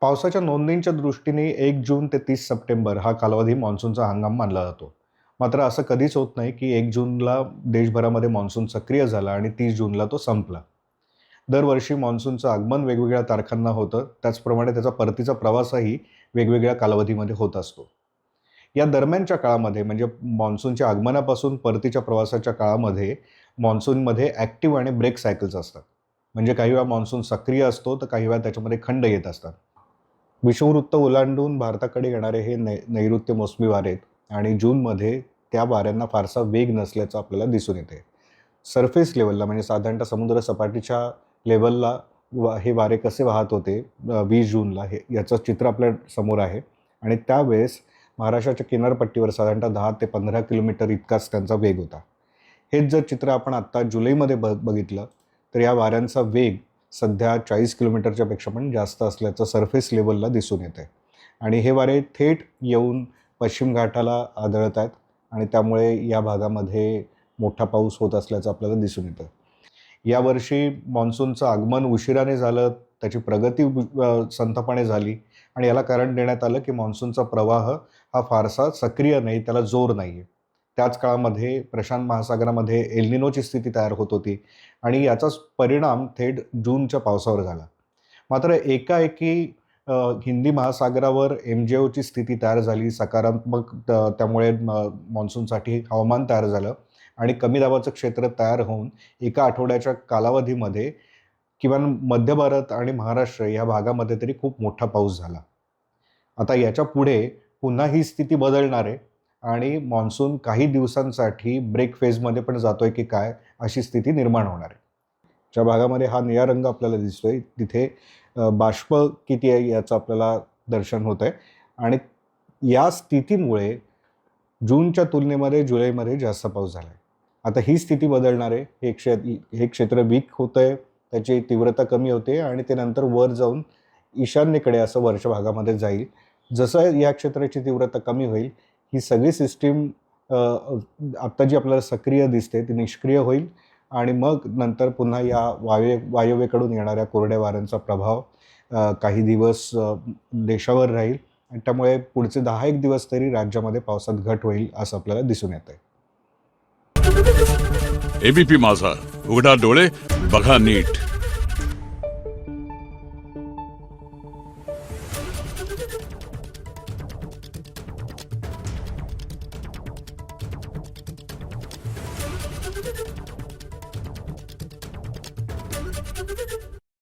पावसाच्या नोंदींच्या दृष्टीने 1 जून ते 30 सप्टेंबर हा कालावधी मान्सूनचा हंगाम मानला जातो. मात्र असं कधीच होत नाही की 1 जूनला देशभरामध्ये मान्सून सक्रिय झाला आणि 30 जूनला तो संपला. दरवर्षी मान्सूनचं आगमन वेगवेगळ्या तारखांना होतं, त्याचप्रमाणे त्याचा परतीचा प्रवासही वेगवेगळ्या कालावधीमध्ये होत असतो. या दरम्यानच्या काळामध्ये म्हणजे मान्सूनच्या आगमनापासून परतीच्या प्रवासाच्या काळामध्ये मान्सूनमध्ये ॲक्टिव्ह आणि ब्रेक सायकल्स असतात. म्हणजे काही वेळा मान्सून सक्रिय असतो, तर काही वेळा त्याच्यामध्ये खंड येत असतात. विषुववृत्त ओलांडून भारताकडे येणारे हे नैऋत्य मोसमी वारे आणि जूनमध्ये त्या वाऱ्यांना फारसा वेग नसल्याचं आपल्याला दिसून येते. सरफेस लेवलला म्हणजे साधारणतः समुद्र सपाटीच्या लेवलला हे वारे कसे वाहत होते 20 जूनला हे याचं चित्र आपल्या समोर आहे आणि त्यावेळेस महाराष्ट्राच्या किनारपट्टीवर साधारणतः 10 ते 15 किलोमीटर इतकाच त्यांचा वेग होता. हेच जर चित्र आपण आत्ता जुलैमध्ये बघितलं तर या वाऱ्यांचा वेग सध्या 40 किलोमीटरच्या पेक्षा पण जास्त असल्याचं सरफेस लेवलला दिसून येतं आहे आणि हे वारे थेट येऊन पश्चिम घाटाला आदळत आहेत आणि त्यामुळे या भागामध्ये मोठा पाऊस होत असल्याचं आपल्याला दिसून येतं. यावर्षी मान्सूनचं आगमन उशिराने झालं, त्याची प्रगती संथपणे झाली आणि याला कारण देण्यात आलं की मान्सूनचा प्रवाह हा फारसा सक्रिय नाही, त्याला जोर नाही आहे. त्याच काळामध्ये प्रशांत महासागरामध्ये एल निनोची स्थिती तयार होत होती आणि याचाच परिणाम थेट जूनच्या पावसावर झाला. मात्र एकाएकी हिंदी महासागरावर एमजेओची स्थिती तयार झाली, सकारात्मक त्यामुळे मान्सूनसाठी हवामान तयार झालं आणि कमी दाबाचं क्षेत्र तयार होऊन एका आठवड्याच्या कालावधीमध्ये किमान मध्य भारत आणि महाराष्ट्र या भागामध्ये तरी खूप मोठा पाऊस झाला. आता याच्या पुढे पुन्हा ही स्थिती बदलणार आहे आणि मान्सून काही दिवसांसाठी ब्रेक फेजमध्ये पण जातोय की काय अशी स्थिती निर्माण होणार आहे. ज्या भागामध्ये हा निळा रंग आपल्याला दिसतोय तिथे बाष्प किती आहे याचं आपल्याला दर्शन होत आहे आणि या स्थितीमुळे जूनच्या तुलनेमध्ये जुलैमध्ये जास्त पाऊस झाला आहे. आता ही स्थिती बदलणार आहे. हे क्षेत्र वीक होतं आहे, त्याची तीव्रता कमी होते आणि ते नंतर वर जाऊन ईशान्येकडे असं वरच्या भागामध्ये जाईल. जसं या क्षेत्राची तीव्रता कमी होईल ही सगळी सिस्टीम आत्ता जी आपल्याला सक्रिय दिसते ती निष्क्रिय होईल आणि मग नंतर पुन्हा या वायव्येकडून येणाऱ्या कोरड्या वाऱ्यांचा प्रभाव काही दिवस देशावर राहील आणि त्यामुळे पुढचे 10-1 दिवस तरी राज्यामध्ये पावसात घट होईल असं आपल्याला दिसून येत आहे. एबीपी माझा, उघडा डोळे बघा नीट.